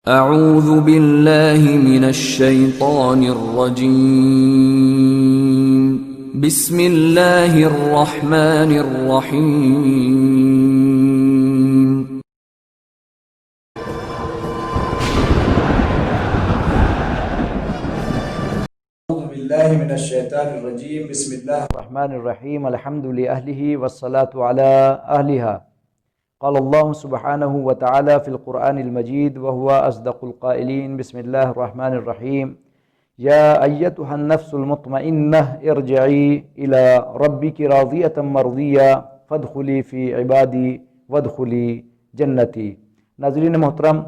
اعوذ باللہ من الشیطان الرجیم بسم اللہ الرحمن الرحیم اعوذ باللہ من الشیطان الرجیم بسم اللہ الرحمن الرحیم الحمد للہ والصلاة علی اہلہا قال اللہ سبحانہ وتعالی فی القرآن المجید وهو اصدق القائلین بسم اللہ الرحمن الرحیم یا ایتها النفس المطمئنہ ارجعی الى ربک راضیۃ مرضیہ فادخلی فی عبادی وادخلی جنتی۔ ناظرین محترم،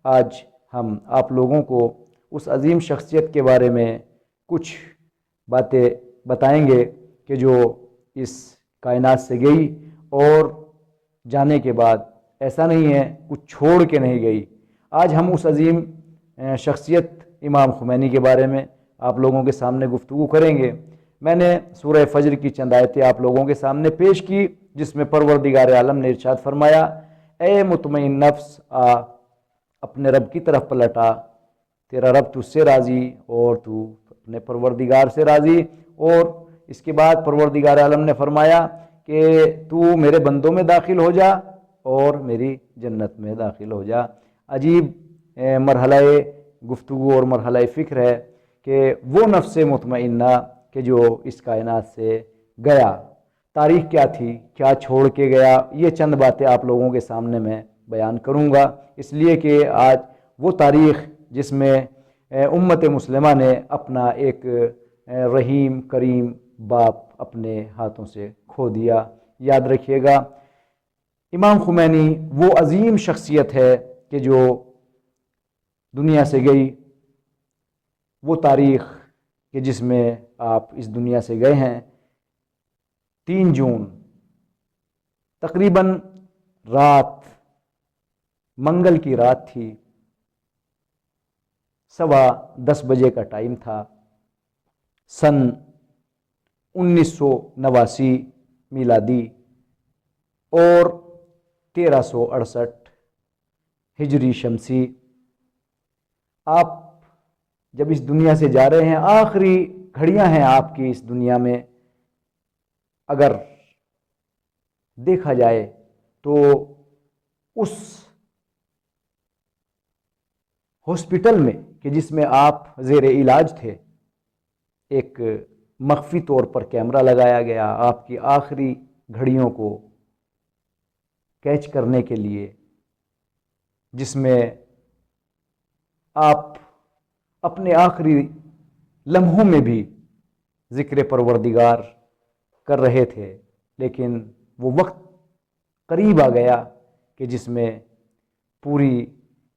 آج ہم آپ لوگوں کو اس عظیم شخصیت کے بارے میں کچھ باتیں بتائیں گے کہ جو اس کائنات سے گئی اور جانے کے بعد ایسا نہیں ہے کچھ چھوڑ کے نہیں گئی۔ آج ہم اس عظیم شخصیت امام خمینی کے بارے میں آپ لوگوں کے سامنے گفتگو کریں گے۔ میں نے سورہ فجر کی چند آیتیں آپ لوگوں کے سامنے پیش کی، جس میں پروردگار عالم نے ارشاد فرمایا، اے مطمئن نفس، اپنے رب کی طرف پلٹا، تیرا رب تجھ سے راضی اور تو اپنے پروردگار سے راضی۔ اور اس کے بعد پروردگار عالم نے فرمایا کہ تو میرے بندوں میں داخل ہو جا اور میری جنت میں داخل ہو جا۔ عجیب مرحلہ گفتگو اور مرحلہ فکر ہے کہ وہ نفس مطمئنہ کہ جو اس کائنات سے گیا، تاریخ کیا تھی، کیا چھوڑ کے گیا، یہ چند باتیں آپ لوگوں کے سامنے میں بیان کروں گا، اس لیے کہ آج وہ تاریخ جس میں امت مسلمہ نے اپنا ایک رحیم کریم باپ اپنے ہاتھوں سے کھو دیا۔ یاد رکھیے گا، امام خمینی وہ عظیم شخصیت ہے کہ جو دنیا سے گئی، وہ تاریخ کہ جس میں آپ اس دنیا سے گئے ہیں۔ 3 جون تقریباً رات، منگل کی رات تھی، 10:15 بجے کا ٹائم تھا، سن 1989 میلادی اور 1368 ہجری شمسی۔ آپ جب اس دنیا سے جا رہے ہیں، آخری گھڑیاں ہیں آپ کی اس دنیا میں۔ اگر دیکھا جائے تو اس ہاسپٹل میں کہ جس میں آپ زیر علاج تھے، ایک مخفی طور پر کیمرہ لگایا گیا آپ کی آخری گھڑیوں کو کیچ کرنے کے لیے، جس میں آپ اپنے آخری لمحوں میں بھی ذکر پروردگار کر رہے تھے، لیکن وہ وقت قریب آ گیا کہ جس میں پوری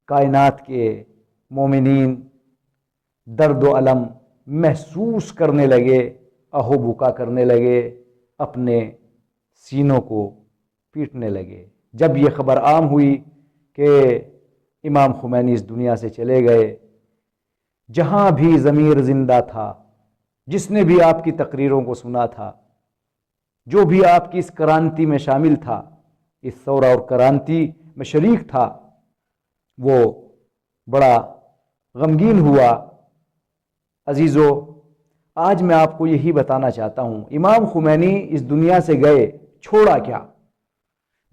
کائنات کے مومنین درد و الم محسوس کرنے لگے، اہو بکا کرنے لگے، اپنے سینوں کو پیٹنے لگے جب یہ خبر عام ہوئی کہ امام خمینی اس دنیا سے چلے گئے۔ جہاں بھی ضمیر زندہ تھا، جس نے بھی آپ کی تقریروں کو سنا تھا، جو بھی آپ کی اس کرانتی میں شامل تھا، اس ثورہ اور کرانتی میں شریک تھا، وہ بڑا غمگین ہوا۔ عزیزو، آج میں آپ کو یہی بتانا چاہتا ہوں، امام خمینی اس دنیا سے گئے، چھوڑا کیا؟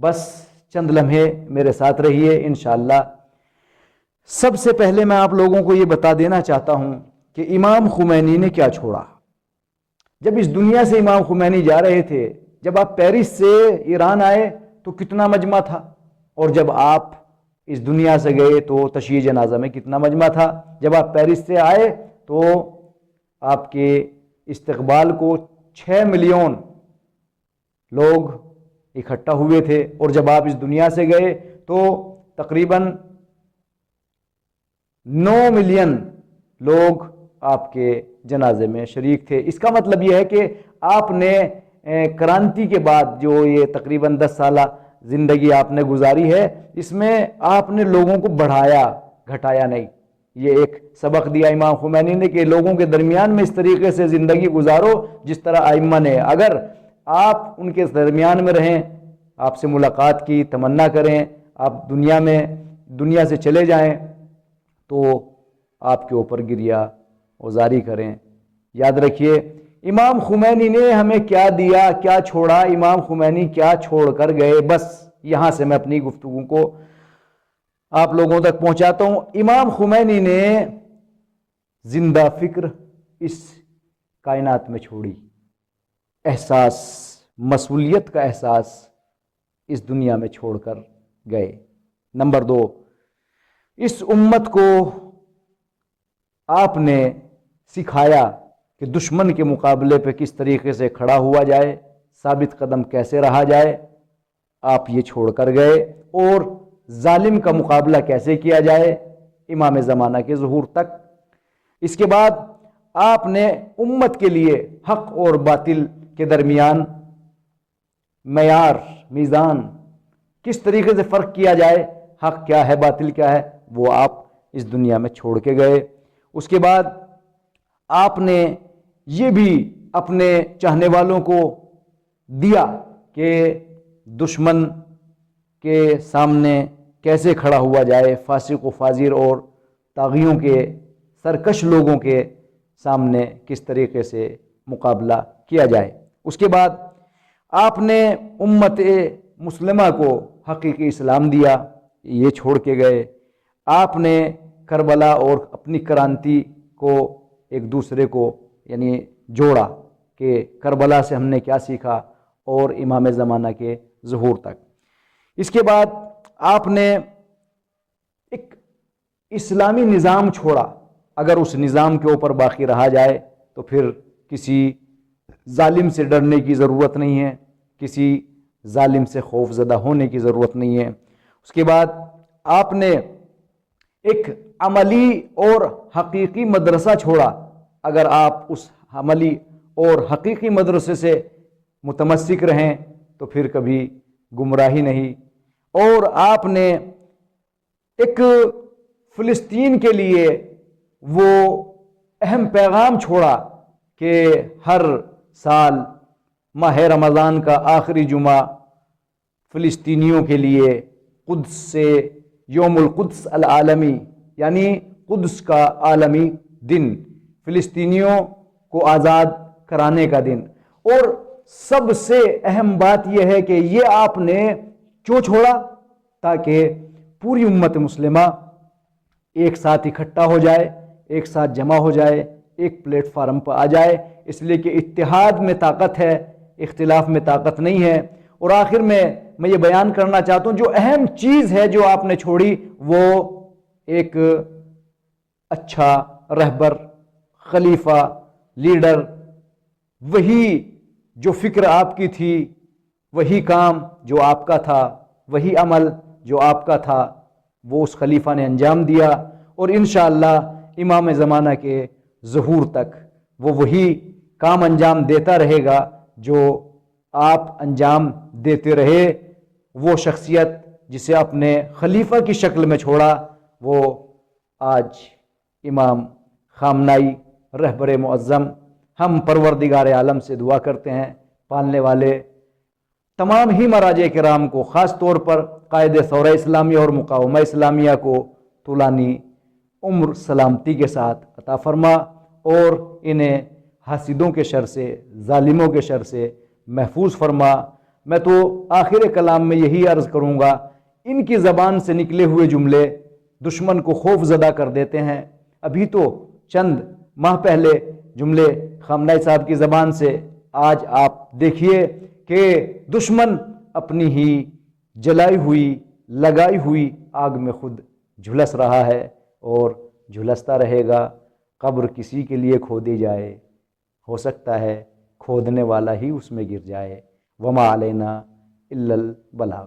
بس چند لمحے میرے ساتھ رہیے انشاءاللہ۔ سب سے پہلے میں آپ لوگوں کو یہ بتا دینا چاہتا ہوں کہ امام خمینی نے کیا چھوڑا۔ جب اس دنیا سے امام خمینی جا رہے تھے، جب آپ پیرس سے ایران آئے تو کتنا مجمع تھا، اور جب آپ اس دنیا سے گئے تو تشییع جنازہ میں کتنا مجمع تھا۔ جب آپ پیرس سے آئے تو آپ کے استقبال کو 6 ملین لوگ اکٹھا ہوئے تھے، اور جب آپ اس دنیا سے گئے تو تقریباً 9 ملین لوگ آپ کے جنازے میں شریک تھے۔ اس کا مطلب یہ ہے کہ آپ نے کرانتی کے بعد جو یہ تقریباً 10 سالہ زندگی آپ نے گزاری ہے، اس میں آپ نے لوگوں کو بڑھایا، گھٹایا نہیں۔ یہ ایک سبق دیا امام خمینی نے کہ لوگوں کے درمیان میں اس طریقے سے زندگی گزارو جس طرح ائمہ نے۔ اگر آپ ان کے درمیان میں رہیں، آپ سے ملاقات کی تمنا کریں، آپ دنیا سے چلے جائیں تو آپ کے اوپر گریہ وزاری کریں۔ یاد رکھیے امام خمینی نے ہمیں کیا دیا، کیا چھوڑا، امام خمینی کیا چھوڑ کر گئے، بس یہاں سے میں اپنی گفتگو کو آپ لوگوں تک پہنچاتا ہوں۔ امام خمینی نے زندہ فکر اس کائنات میں چھوڑی، احساس، مسئولیت کا احساس اس دنیا میں چھوڑ کر گئے۔ نمبر 2، اس امت کو آپ نے سکھایا کہ دشمن کے مقابلے پہ کس طریقے سے کھڑا ہوا جائے، ثابت قدم کیسے رہا جائے، آپ یہ چھوڑ کر گئے، اور ظالم کا مقابلہ کیسے کیا جائے امام زمانہ کے ظہور تک۔ اس کے بعد آپ نے امت کے لیے حق اور باطل کے درمیان معیار، میزان، کس طریقے سے فرق کیا جائے، حق کیا ہے باطل کیا ہے، وہ آپ اس دنیا میں چھوڑ کے گئے۔ اس کے بعد آپ نے یہ بھی اپنے چاہنے والوں کو دیا کہ دشمن کے سامنے کیسے کھڑا ہوا جائے، فاسق و فاجر اور طاغیوں کے، سرکش لوگوں کے سامنے کس طریقے سے مقابلہ کیا جائے۔ اس کے بعد آپ نے امت مسلمہ کو حقیقی اسلام دیا، یہ چھوڑ کے گئے۔ آپ نے کربلا اور اپنی کرانتی کو ایک دوسرے کو یعنی جوڑا کہ کربلا سے ہم نے کیا سیکھا اور امام زمانہ کے ظہور تک۔ اس کے بعد آپ نے ایک اسلامی نظام چھوڑا، اگر اس نظام کے اوپر باقی رہا جائے تو پھر کسی ظالم سے ڈرنے کی ضرورت نہیں ہے، کسی ظالم سے خوف زدہ ہونے کی ضرورت نہیں ہے۔ اس کے بعد آپ نے ایک عملی اور حقیقی مدرسہ چھوڑا، اگر آپ اس عملی اور حقیقی مدرسے سے متمسک رہیں تو پھر کبھی گمراہی نہیں۔ اور آپ نے ایک فلسطین کے لیے وہ اہم پیغام چھوڑا کہ ہر سال ماہ رمضان کا آخری جمعہ فلسطینیوں کے لیے قدس سے یوم القدس العالمی، یعنی قدس کا عالمی دن، فلسطینیوں کو آزاد کرانے کا دن۔ اور سب سے اہم بات یہ ہے کہ یہ آپ نے کیوں چھوڑا؟ تاکہ پوری امت مسلمہ ایک ساتھ اکٹھا ہو جائے، ایک ساتھ جمع ہو جائے، ایک پلیٹ فارم پر آ جائے، اس لیے کہ اتحاد میں طاقت ہے، اختلاف میں طاقت نہیں ہے۔ اور آخر میں یہ بیان کرنا چاہتا ہوں، جو اہم چیز ہے جو آپ نے چھوڑی، وہ ایک اچھا رہبر، خلیفہ، لیڈر، وہی جو فکر آپ کی تھی، وہی کام جو آپ کا تھا، وہی عمل جو آپ کا تھا، وہ اس خلیفہ نے انجام دیا، اور انشاءاللہ امام زمانہ کے ظہور تک وہ وہی کام انجام دیتا رہے گا جو آپ انجام دیتے رہے۔ وہ شخصیت جسے اپنے خلیفہ کی شکل میں چھوڑا، وہ آج امام خامنائی رہبر معظم۔ ہم پروردگار عالم سے دعا کرتے ہیں پالنے والے تمام ہی مراجع کرام کو، خاص طور پر قائد ثورہ اسلامیہ اور مقاومہ اسلامیہ کو طولانی عمر سلامتی کے ساتھ عطا فرما، اور انہیں حاسدوں کے شر سے، ظالموں کے شر سے محفوظ فرما۔ میں تو آخر کلام میں یہی عرض کروں گا، ان کی زبان سے نکلے ہوئے جملے دشمن کو خوف زدہ کر دیتے ہیں۔ ابھی تو چند ماہ پہلے جملے خامنائی صاحب کی زبان سے، آج آپ دیکھیے کہ دشمن اپنی ہی جلائی ہوئی، لگائی ہوئی آگ میں خود جھلس رہا ہے اور جھلستا رہے گا۔ قبر کسی کے لیے کھودی جائے، ہو سکتا ہے کھودنے والا ہی اس میں گر جائے۔ وما علینا الا البلاغ۔